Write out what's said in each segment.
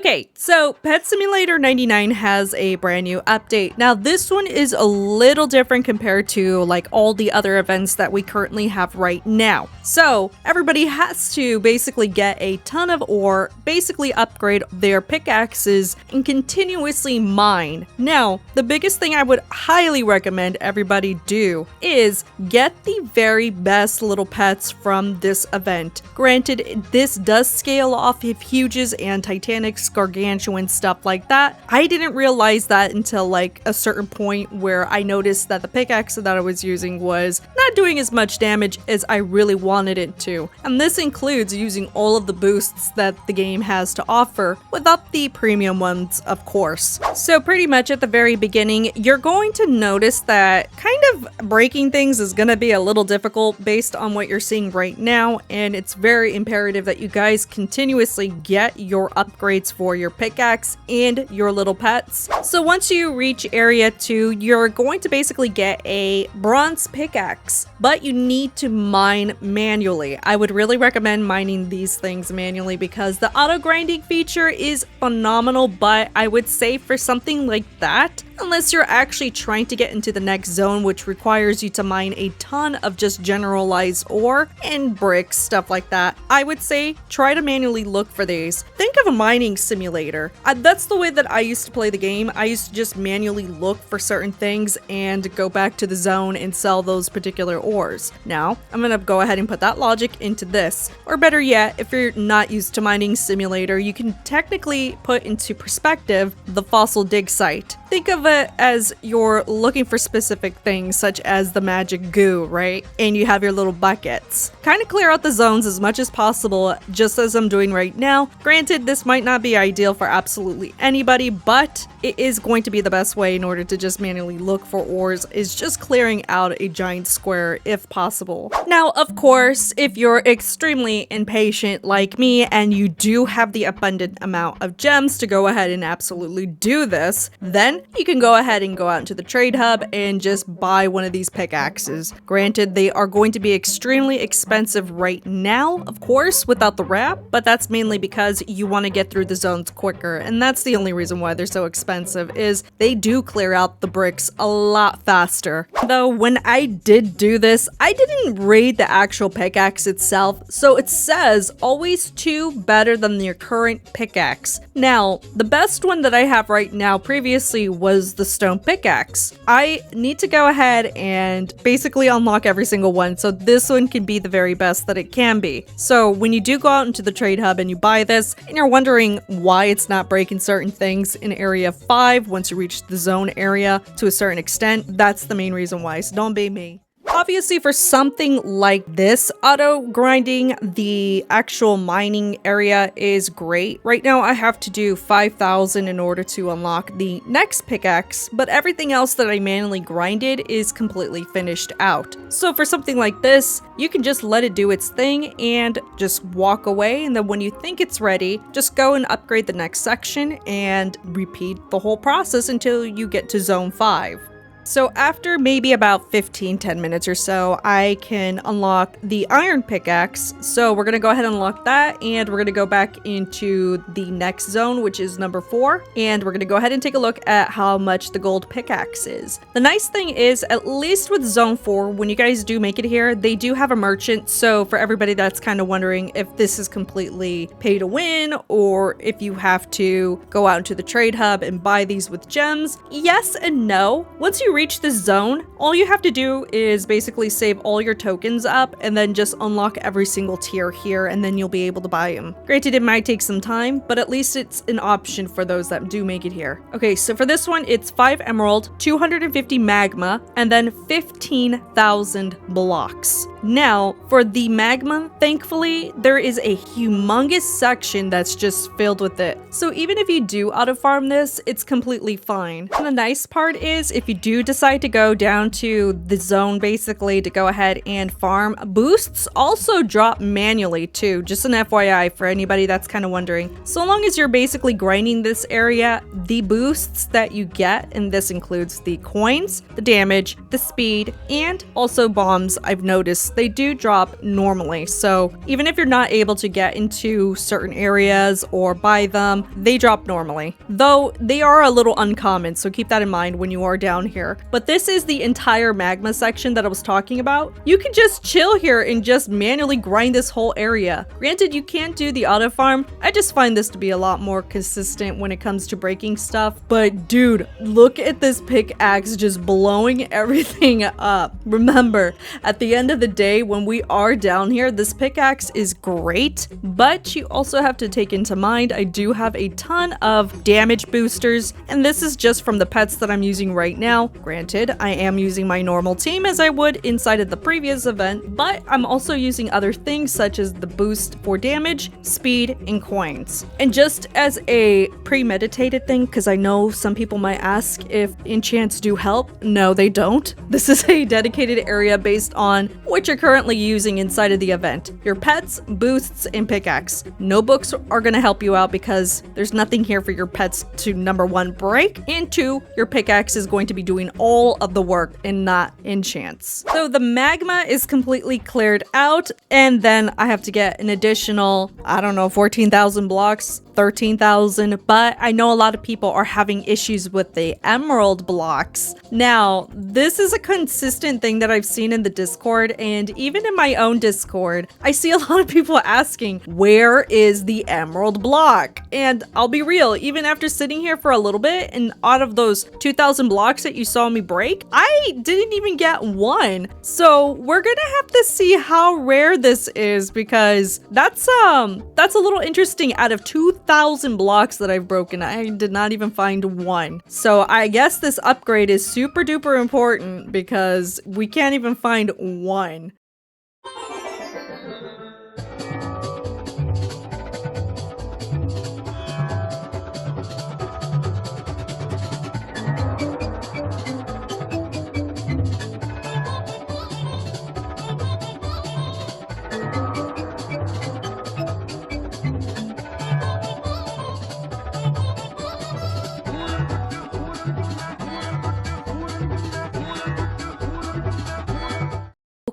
Okay, so Pet Simulator 99 has a brand new update. Now this one is a little different compared to like all the other events that we currently have right now. So everybody has to basically get a ton of ore, basically upgrade their pickaxes and continuously mine. Now, the biggest thing I would highly recommend everybody do is get the very best little pets from this event. Granted, this does scale off of Huges and Titanics, gargantuan stuff like that. I didn't realize that until like a certain point where I noticed that the pickaxe that I was using was not doing as much damage as I really wanted it to. And this includes using all of the boosts that the game has to offer, without the premium ones, of course. So pretty much at the very beginning, you're going to notice that kind of breaking things is going to be a little difficult based on what you're seeing right now, and it's very imperative that you guys continuously get your upgrades for your pickaxe and your little pets. So once you reach area 2, you're going to basically get a bronze pickaxe, but you need to mine manually. I would really recommend mining these things manually because the auto grinding feature is phenomenal, but I would say for something like that, unless you're actually trying to get into the next zone, which requires you to mine a ton of just generalized ore and bricks, stuff like that, I would say try to manually look for these. Think of a mining simulator. That's the way that I used to play the game. I used to just manually look for certain things and go back to the zone and sell those particular ores. Now, I'm gonna go ahead and put that logic into this. Or better yet, if you're not used to mining simulator, you can technically put into perspective the fossil dig site. Think of it as you're looking for specific things such as the magic goo, right? And you have your little buckets. Kind of clear out the zones as much as possible, just as I'm doing right now. Granted, this might not be ideal for absolutely anybody, but it is going to be the best way in order to just manually look for ores, is just clearing out a giant square if possible. Now, of course, if you're extremely impatient like me and you do have the abundant amount of gems to go ahead and absolutely do this, then you can go ahead and go out into the trade hub and just buy one of these pickaxes. Granted, they are going to be extremely expensive right now, of course, without the wrap, but that's mainly because you want to get through the zones quicker, and that's the only reason why they're so expensive, is they do clear out the bricks a lot faster. Though when I did do this, I didn't raid the actual pickaxe itself, so it says always 2 better than your current pickaxe. Now, the best one that I have right now previously was the stone pickaxe. I need to go ahead and basically unlock every single one, so this one can be the very best that it can be. So when you do go out into the trade hub and you buy this, and you're wondering why it's not breaking certain things in area 5 once you reach the zone area to a certain extent, that's the main reason why, so don't be me. Obviously, for something like this, auto grinding the actual mining area is great. Right now, I have to do 5,000 in order to unlock the next pickaxe, but everything else that I manually grinded is completely finished out. So for something like this, you can just let it do its thing and just walk away, and then when you think it's ready, just go and upgrade the next section and repeat the whole process until you get to zone 5. So after maybe about 10 minutes or so, I can unlock the iron pickaxe. So we're going to go ahead and unlock that, and we're going to go back into the next zone, which is number 4. And we're going to go ahead and take a look at how much the gold pickaxe is. The nice thing is, at least with zone 4, when you guys do make it here, they do have a merchant. So for everybody that's kind of wondering if this is completely pay to win, or if you have to go out into the trade hub and buy these with gems, yes and no. Once you reach this zone, all you have to do is basically save all your tokens up and then just unlock every single tier here, and then you'll be able to buy them. Granted, it might take some time, but at least it's an option for those that do make it here. Okay, so for this one, it's 5 emerald, 250 magma, and then 15,000 blocks. Now, for the magma, thankfully, there is a humongous section that's just filled with it. So even if you do auto-farm this, it's completely fine. And the nice part is, if you do decide to go down to the zone basically to go ahead and farm, boosts also drop manually too, just an FYI for anybody that's kind of wondering. So long as you're basically grinding this area, the boosts that you get, and this includes the coins, the damage, the speed, and also bombs, I've noticed pickaxe, they do drop normally. So even if you're not able to get into certain areas or buy them, they drop normally. Though they are a little uncommon, so keep that in mind when you are down here. But this is the entire magma section that I was talking about. You can just chill here and just manually grind this whole area. Granted, you can't do the auto farm. I just find this to be a lot more consistent when it comes to breaking stuff. But dude, look at this pickaxe just blowing everything up. Remember, at the end of the day, when we are down here, this pickaxe is great, but you also have to take into mind I do have a ton of damage boosters, and this is just from the pets that I'm using right now. Granted, I am using my normal team as I would inside of the previous event, but I'm also using other things such as the boost for damage, speed, and coins. And just as a premeditated thing, because I know some people might ask if enchants do help, no they don't. This is a dedicated area based on what you're currently using inside of the event. Your pets, boosts, and pickaxe. No books are going to help you out because there's nothing here for your pets to, number one, break, and two, your pickaxe is going to be doing all of the work and not enchants. So the magma is completely cleared out, and then I have to get an additional, I don't know, 14,000 blocks, 13,000, but I know a lot of people are having issues with the emerald blocks. Now, this is a consistent thing that I've seen in the Discord, and even in my own Discord, I see a lot of people asking, where is the emerald block? And I'll be real, even after sitting here for a little bit, and out of those 2,000 blocks that you saw me break, I didn't even get one. So we're gonna have to see how rare this is, because that's a little interesting. Out of 2,000 blocks that I've broken, I did not even find one. So I guess this upgrade is super duper important because we can't even find one.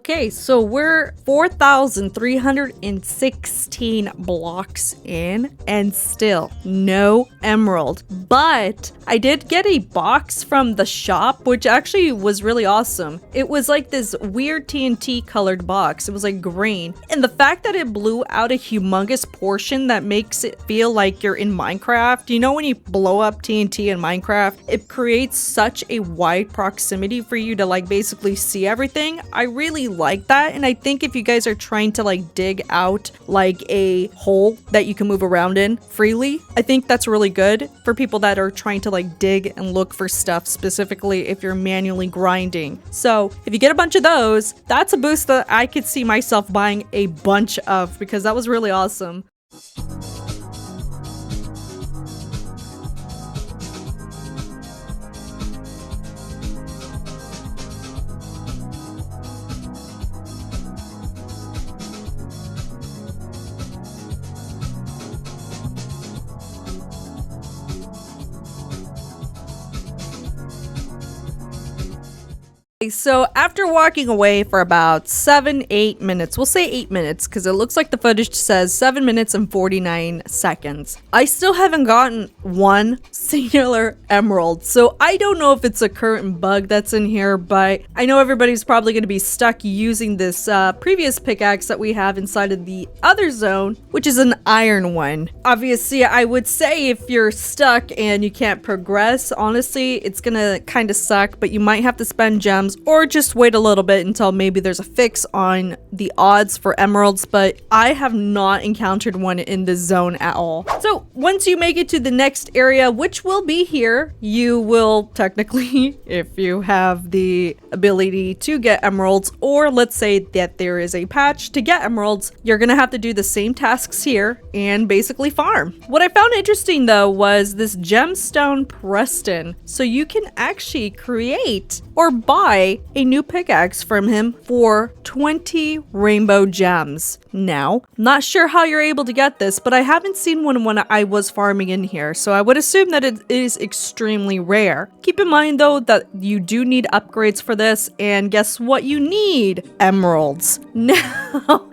Okay, so we're 4,316 blocks in and still no emerald. But I did get a box from the shop, which actually was really awesome. It was like this weird TNT colored box. It was like green. And the fact that it blew out a humongous portion that makes it feel like you're in Minecraft. You know when you blow up TNT in Minecraft, it creates such a wide proximity for you to like basically see everything. I really like that, and I think if you guys are trying to like dig out like a hole that you can move around in freely, I think that's really good for people that are trying to like dig and look for stuff, specifically if you're manually grinding. So if you get a bunch of those, that's a boost that I could see myself buying a bunch of, because that was really awesome. So after walking away for about 7-8 minutes, we'll say 8 minutes because it looks like the footage says 7 minutes and 49 seconds, I still haven't gotten one singular emerald. So I don't know if it's a current bug that's in here, but I know everybody's probably going to be stuck using this previous pickaxe that we have inside of the other zone, which is an iron one. Obviously, I would say if you're stuck and you can't progress, honestly, it's gonna kind of suck, but you might have to spend gems or just wait a little bit until maybe there's a fix on the odds for emeralds, but I have not encountered one in this zone at all. So once you make it to the next area, which will be here, you will technically, if you have the ability to get emeralds, or let's say that there is a patch to get emeralds, you're gonna have to do the same tasks here and basically farm. What I found interesting though was this gemstone Preston. So you can actually create or buy buy a new pickaxe from him for 20 rainbow gems. Now, not sure how you're able to get this, but I haven't seen one when I was farming in here, so I would assume that it is extremely rare. Keep in mind though that you do need upgrades for this, and guess what you need? Emeralds. Now,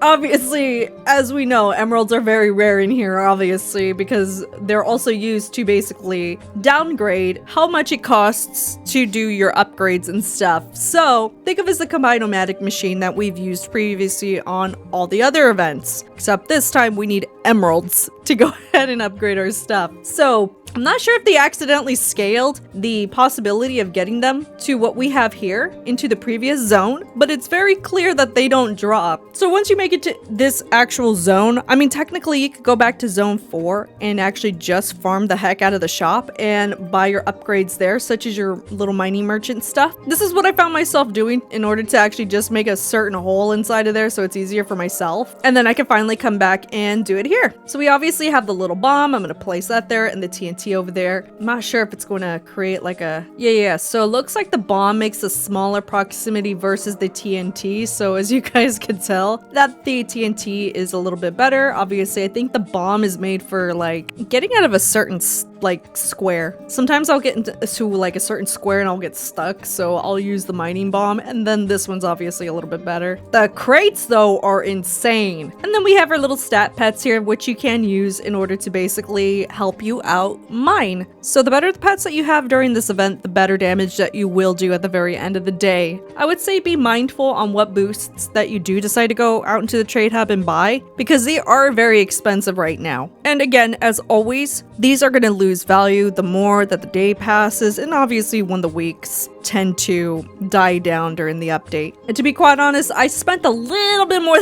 obviously, as we know, emeralds are very rare in here, obviously, because they're also used to basically downgrade how much it costs to do your upgrades and stuff. So think of it as the combine-o-matic machine that we've used previously on all the other events, except this time we need emeralds to go ahead and upgrade our stuff. So I'm not sure if they accidentally scaled the possibility of getting them to what we have here into the previous zone, but it's very clear that they don't drop. So once you make it to this actual zone, I mean, technically you could go back to zone 4 and actually just farm the heck out of the shop and buy your upgrades there, such as your little mining merchant stuff. This is what I found myself doing in order to actually just make a certain hole inside of there so it's easier for myself. And then I can finally come back and do it here. So we obviously have the little bomb. I'm going to place that there, and the TNT over there. I'm not sure if it's going to create like a so it looks like the bomb makes a smaller proximity versus the TNT, so as you guys can tell that the TNT is a little bit better. Obviously I think the bomb is made for like getting out of a certain like square. Sometimes I'll get into like a certain square and I'll get stuck, so I'll use the mining bomb, and then this one's obviously a little bit better. The crates though are insane. And then we have our little stat pets here, which you can use in order to basically help you out mine. So the better the pets that you have during this event, the better damage that you will do at the very end of the day. I would say be mindful on what boosts that you do decide to go out into the trade hub and buy, because they are very expensive right now. And again, as always, these are going to lose value the more that the day passes, and obviously when the weeks tend to die down during the update. And to be quite honest, I spent a little bit more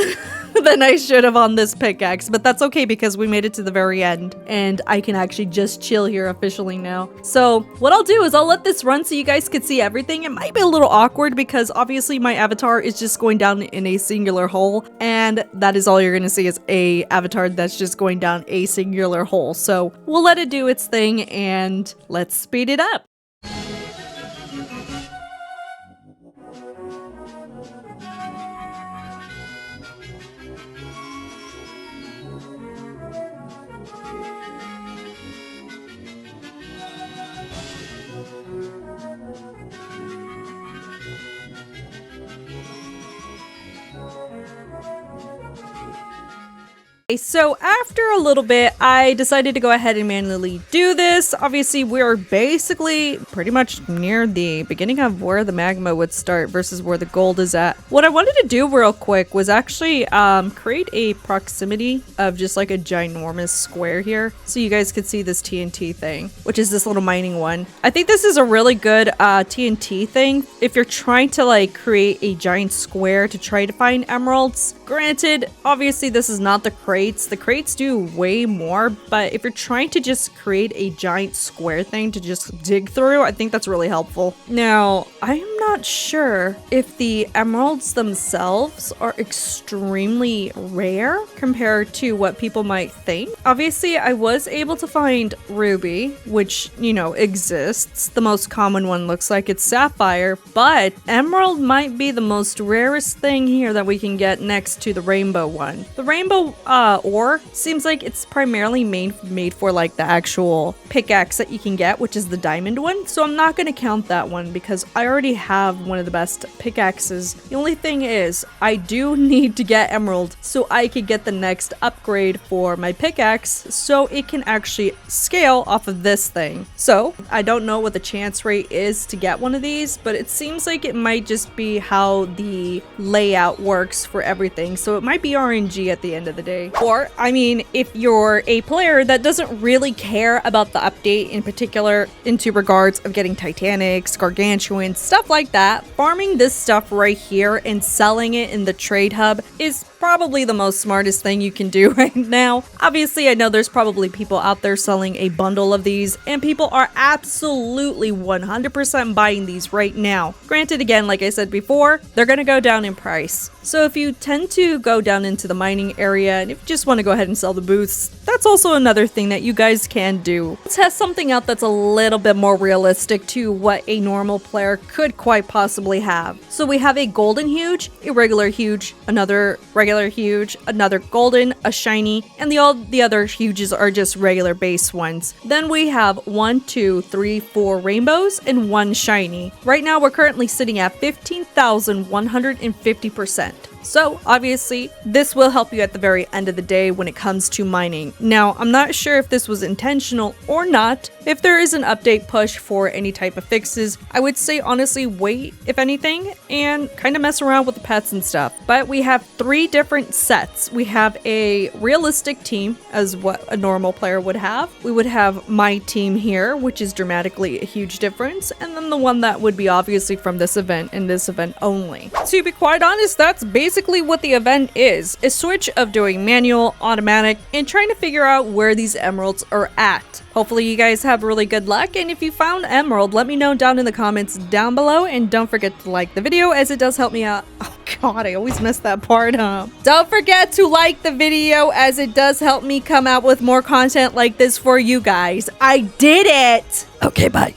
than I should have on this pickaxe, but that's okay because we made it to the very end and I can actually just chill here officially now. So what I'll do is I'll let this run so you guys can see everything. It might be a little awkward because obviously my avatar is just going down in a singular hole, and that is all you're going to see is a avatar that's just going down a singular hole. So we'll let it do its thing and let's speed it up. So after a little bit, I decided to go ahead and manually do this. Obviously, we're basically pretty much near the beginning of where the magma would start versus where the gold is at. What I wanted to do real quick was actually create a proximity of just like a ginormous square here, so you guys could see this TNT thing, which is this little mining one. I think this is a really good TNT thing if you're trying to like create a giant square to try to find emeralds. Granted, obviously this is not the crates. The crates do way more, but if you're trying to just create a giant square thing to just dig through, I think that's really helpful. Now, I'm not sure if the emeralds themselves are extremely rare compared to what people might think. Obviously, I was able to find ruby, which, you know, exists. The most common one looks like it's sapphire, but emerald might be the most rarest thing here that we can get next to the rainbow one. The rainbow ore seems like it's primarily made for like the actual pickaxe that you can get, which is the diamond one, so I'm not going to count that one because I already have one of the best pickaxes. The only thing is I do need to get emerald so I could get the next upgrade for my pickaxe so it can actually scale off of this thing. So I don't know what the chance rate is to get one of these, but it seems like it might just be how the layout works for everything, so it might be RNG at the end of the day. Or, I mean, if you're a player that doesn't really care about the update in particular into regards of getting Titanics, Gargantuans, stuff like that, farming this stuff right here and selling it in the trade hub is probably the most smartest thing you can do right now. Obviously, I know there's probably people out there selling a bundle of these, and people are absolutely 100% buying these right now. Granted, again, like I said before, they're gonna go down in price. So if you tend to go down into the mining area and if you just want to go ahead and sell the booths, that's also another thing that you guys can do. Let's test something out that's a little bit more realistic to what a normal player could quite quite possibly have. So we have a golden huge, a regular huge, another regular huge, another golden, a shiny, and all the other huges are just regular base ones. Then we have 1, 2, 3, 4 rainbows and 1 shiny. Right now we're currently sitting at 15,150%. So obviously this will help you at the very end of the day when it comes to mining. Now I'm not sure if this was intentional or not. If there is an update push for any type of fixes, I would say honestly wait if anything and kind of mess around with the pets and stuff. But we have 3 different sets. We have a realistic team as what a normal player would have. We would have my team here, which is dramatically a huge difference, and then the one that would be obviously from this event and this event only. To be quite honest, that's basically what the event is, a switch of doing manual, automatic, and trying to figure out where these emeralds are at. Hopefully you guys have really good luck, and if you found emerald, let me know down in the comments down below, and don't forget to like the video as it does help me out. Oh god, I always mess that part up. Don't forget to like the video as it does help me come out with more content like this for you guys. I did it! Okay, bye.